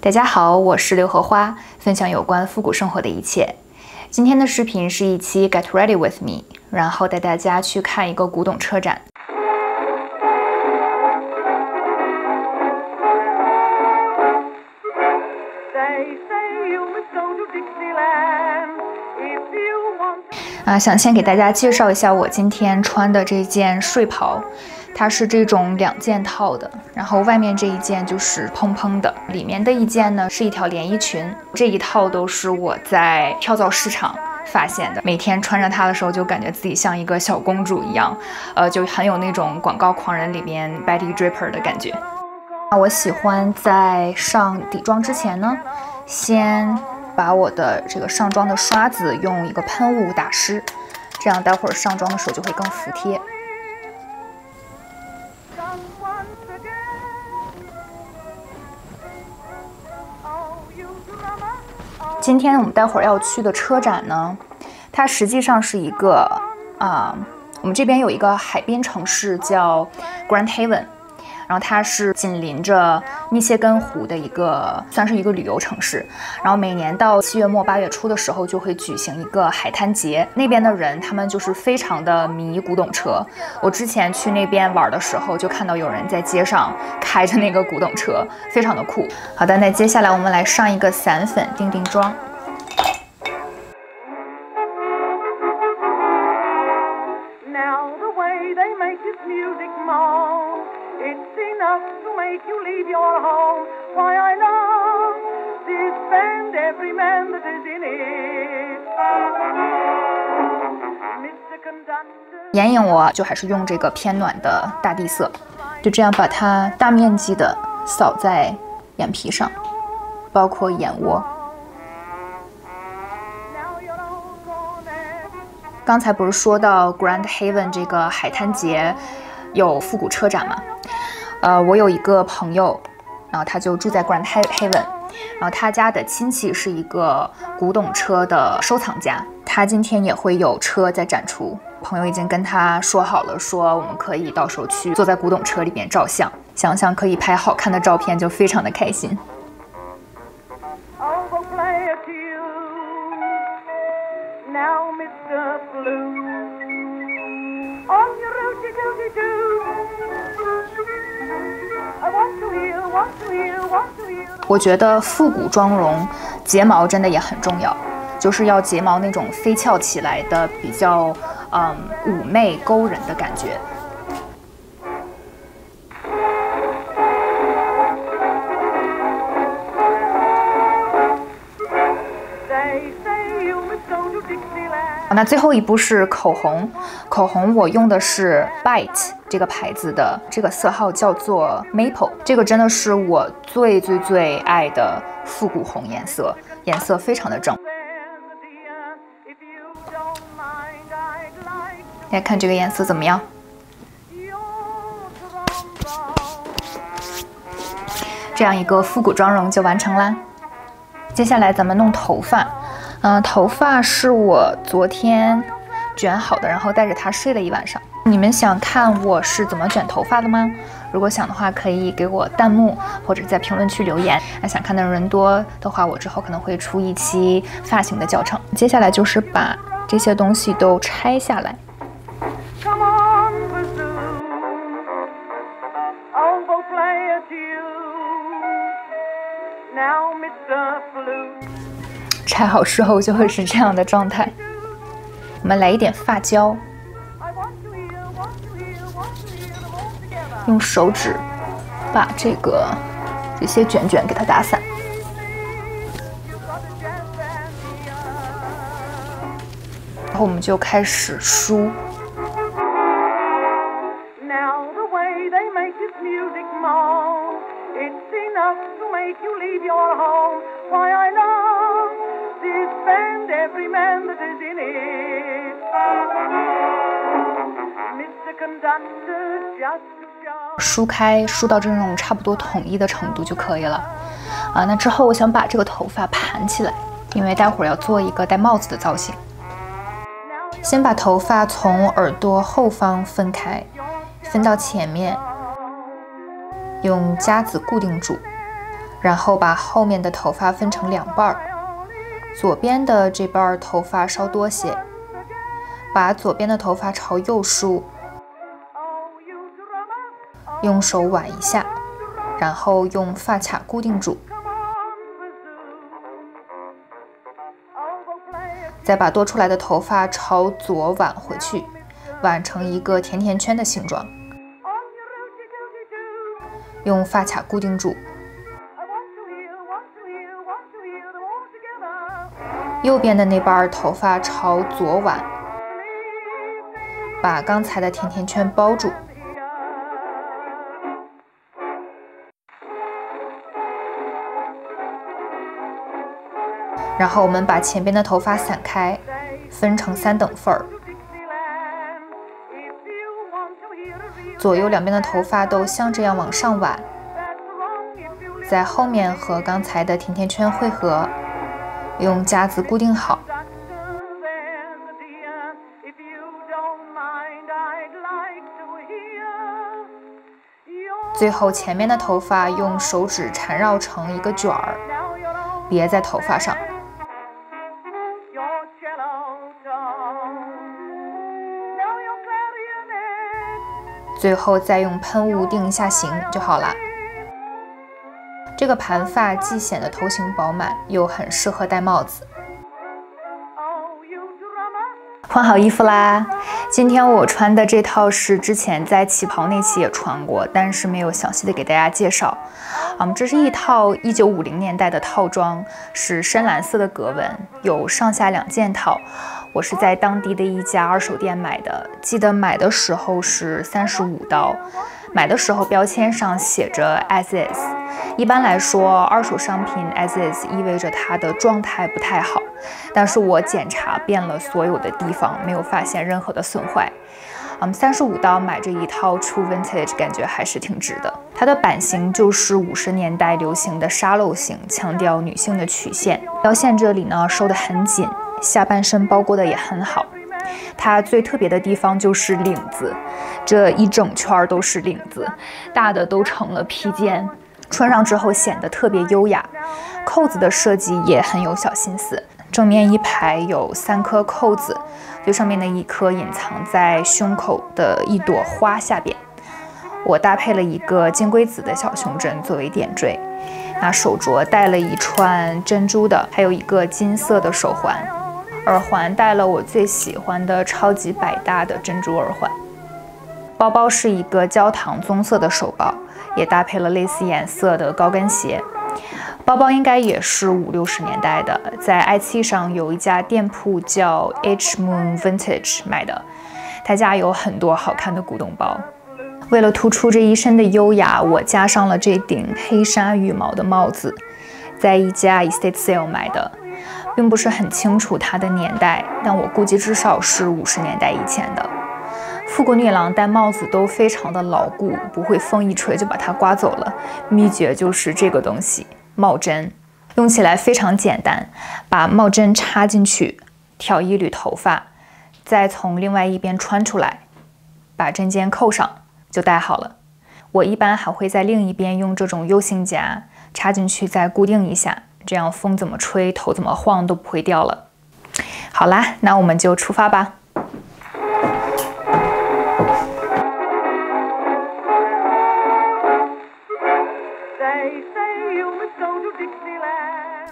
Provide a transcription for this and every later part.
大家好，我是刘荷花，分享有关复古生活的一切。今天的视频是一期 Get Ready with me， 然后带大家去看一个古董车展。想先给大家介绍一下我今天穿的这件睡袍。它是这种2件套的，然后外面这一件就是蓬蓬的，里面的一件呢是一条连衣裙。这一套都是我在跳蚤市场发现的，每天穿着它的时候就感觉自己像一个小公主一样，就很有那种广告狂人里面 Betty Draper 的感觉。我喜欢在上底妆之前呢，先把我的这个上妆的刷子用一个喷雾打湿，这样待会儿上妆的时候就会更服帖。今天我们待会儿要去的车展呢，它实际上是一个我们这边有一个海边城市叫 Grand Haven， 然后它是紧邻着密歇根湖的算是一个旅游城市。然后每年到7月末8月初的时候就会举行一个海滩节，那边的人他们就是非常的迷古董车。我之前去那边玩的时候就看到有人在街上开着那个古董车，非常的酷。好的，那接下来我们来上一个散粉定定妆。眼影我就还是用这个偏暖的大地色，就这样把它大面积的扫在眼皮上，包括眼窝。刚才不是说到 Grand Haven 这个海滩节有复古车展吗？我有一个朋友，然后他就住在 Grand Haven， 然后他家的亲戚是一个古董车的收藏家，他今天也会有车在展出。朋友已经跟他说好了，说我们可以到时候去坐在古董车里面照相，想想可以拍好看的照片，就非常的开心。我觉得复古妆容睫毛真的也很重要，就是要睫毛那种飞翘起来的，比较妩媚勾人的感觉。那最后一步是口红，口红我用的是 Bite 这个牌子的，这个色号叫做 Maple， 这个真的是我最爱的复古红颜色，颜色非常的正。大家看这个颜色怎么样？这样一个复古妆容就完成啦。接下来咱们弄头发。头发是我昨天卷好的，然后带着它睡了一晚上。你们想看我是怎么卷头发的吗？如果想的话，可以给我弹幕或者在评论区留言。想看的人多的话，我之后可能会出一期发型的教程。接下来就是把这些东西都拆下来。拆好之后就会是这样的状态。我们来一点发胶，用手指把这些卷卷给它打散。然后我们就开始梳。梳开，梳到这种差不多统一的程度就可以了。那之后我想把这个头发盘起来，因为待会儿要做一个戴帽子的造型。先把头发从耳朵后方分开，分到前面，用夹子固定住，然后把后面的头发分成2半儿，左边的这半头发稍多些，把左边的头发朝右梳，用手挽一下，然后用发卡固定住，再把多出来的头发朝左挽回去，挽成一个甜甜圈的形状，用发卡固定住。右边的那半头发朝左挽，把刚才的甜甜圈包住。然后我们把前边的头发散开，分成3等份儿，左右两边的头发都像这样往上挽，在后面和刚才的甜甜圈汇合，用夹子固定好。最后前面的头发用手指缠绕成一个卷儿，别在头发上。最后再用喷雾定一下型就好了。这个盘发既显得头型饱满，又很适合戴帽子。换好衣服啦！今天我穿的这套是之前在旗袍那期也穿过，但是没有详细的给大家介绍。这是一套1950年代的套装，是深蓝色的格纹，有上下2件套。我是在当地的一家二手店买的，记得买的时候是35刀，买的时候标签上写着 as is。一般来说，二手商品 as is 意味着它的状态不太好，但是我检查遍了所有的地方，没有发现任何的损坏。35刀买这一套 True Vintage 感觉还是挺值的。它的版型就是50年代流行的沙漏型，强调女性的曲线，腰线这里呢收得很紧，下半身包裹的也很好。它最特别的地方就是领子，这一整圈都是领子，大的都成了披肩，穿上之后显得特别优雅。扣子的设计也很有小心思，正面一排有3颗扣子，最上面的一颗隐藏在胸口的一朵花下边。我搭配了一个金龟子的小胸针作为点缀，那手镯戴了一串珍珠的，还有一个金色的手环，耳环戴了我最喜欢的超级百搭的珍珠耳环。包包是一个焦糖棕色的手包，也搭配了类似颜色的高跟鞋。包包应该也是50、60年代的，在爱奇艺上有一家店铺叫 H Moon Vintage 买的，他家有很多好看的古董包。为了突出这一身的优雅，我加上了这顶黑纱羽毛的帽子，在一家 estate sale 买的，并不是很清楚它的年代，但我估计至少是50年代以前的。复古女郎戴帽子都非常的牢固，不会风一吹就把它刮走了。秘诀就是这个东西，帽针，用起来非常简单，把帽针插进去，挑一缕头发，再从另外一边穿出来，把针尖扣上，就戴好了。我一般还会在另一边用这种 U 型夹插进去，再固定一下，这样风怎么吹，头怎么晃都不会掉了。好啦，那我们就出发吧。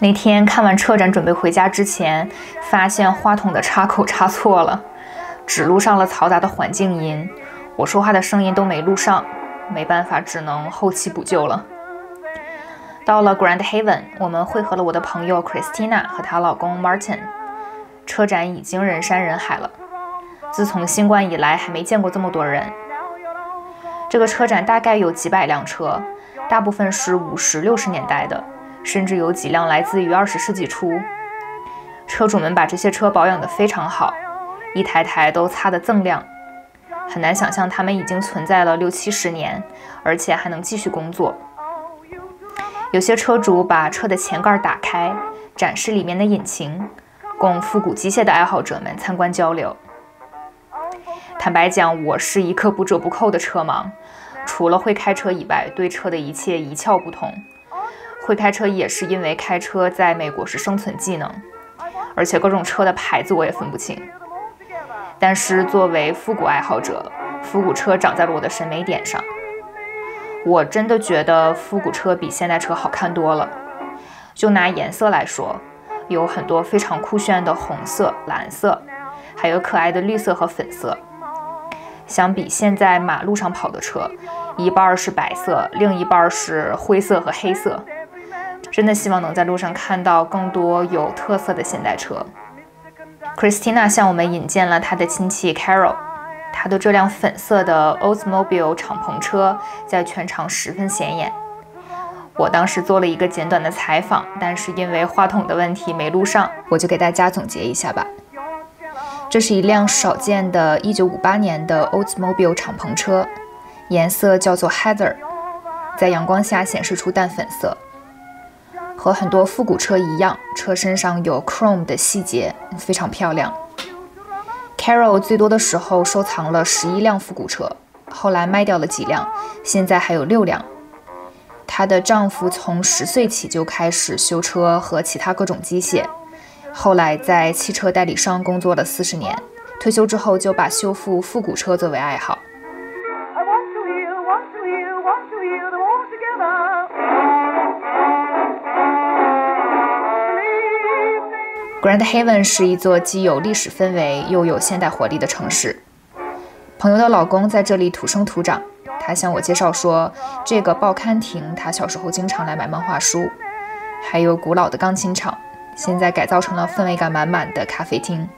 那天看完车展准备回家之前，发现话筒的插口插错了，只录上了嘈杂的环境音，我说话的声音都没录上，没办法，只能后期补救了。到了 Grand Haven， 我们会合了我的朋友 Christina 和她老公 Martin。车展已经人山人海了，自从新冠以来还没见过这么多人。这个车展大概有几百辆车，大部分是50、60年代的，甚至有几辆来自于20世纪初。车主们把这些车保养得非常好，一台台都擦得锃亮，很难想象他们已经存在了60、70年，而且还能继续工作。有些车主把车的前盖打开，展示里面的引擎，供复古机械的爱好者们参观交流。坦白讲，我是一个不折不扣的车盲，除了会开车以外，对车的一切一窍不通。会开车也是因为开车在美国是生存技能，而且各种车的牌子我也分不清。但是作为复古爱好者，复古车长在了我的审美点上。我真的觉得复古车比现代车好看多了。就拿颜色来说，有很多非常酷炫的红色、蓝色，还有可爱的绿色和粉色。相比现在马路上跑的车，一半是白色，另一半是灰色和黑色。真的希望能在路上看到更多有特色的现代车。Christina 向我们引荐了她的亲戚 Carol， 她的这辆粉色的 Oldsmobile 敞篷车在全场十分显眼。我当时做了一个简短的采访，但是因为话筒的问题没录上，我就给大家总结一下吧。这是一辆少见的1958年的 Oldsmobile 敞篷车，颜色叫做 Heather， 在阳光下显示出淡粉色。和很多复古车一样，车身上有 chrome 的细节，非常漂亮。Carol 最多的时候收藏了11辆复古车，后来卖掉了几辆，现在还有6辆。她的丈夫从10岁起就开始修车和其他各种机械，后来在汽车代理商工作了40年，退休之后就把修复复古车作为爱好。Grand Haven 是一座既有历史氛围又有现代活力的城市。朋友的老公在这里土生土长，他向我介绍说，这个报刊亭他小时候经常来买漫画书，还有古老的钢琴厂，现在改造成了氛围感满满的咖啡厅。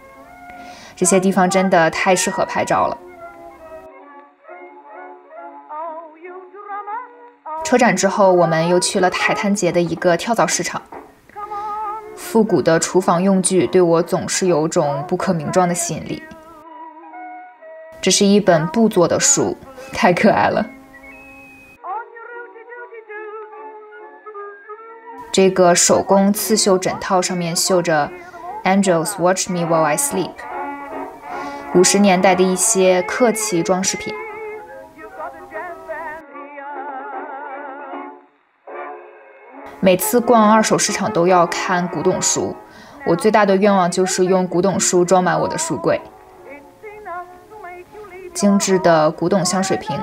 这些地方真的太适合拍照了。车展之后，我们又去了海滩节的一个跳蚤市场。复古的厨房用具对我总是有种不可名状的吸引力。这是一本布做的书，太可爱了。这个手工刺绣枕套上面绣着 Angels watch me while I sleep， 50年代的一些客气装饰品。每次逛二手市场都要看古董书，我最大的愿望就是用古董书装满我的书柜。精致的古董香水瓶，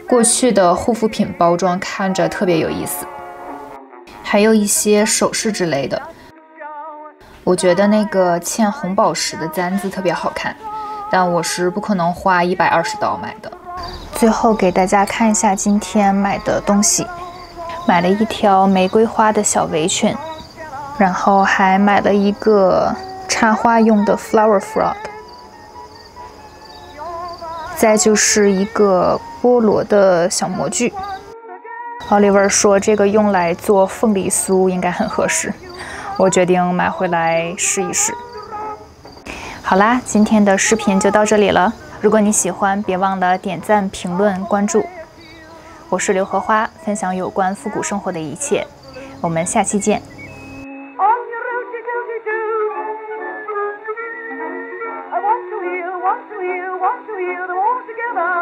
过去的护肤品包装看着特别有意思，还有一些首饰之类的。我觉得那个嵌红宝石的簪子特别好看，但我是不可能花120刀买的。最后给大家看一下今天买的东西。买了一条玫瑰花的小围裙，然后还买了一个插花用的 flower frog， 再就是一个菠萝的小模具。Oliver 说这个用来做凤梨酥应该很合适，我决定买回来试一试。好啦，今天的视频就到这里了。如果你喜欢，别忘了点赞、评论、关注。我是刘荷花，分享有关复古生活的一切。我们下期见。I want to hear the words together.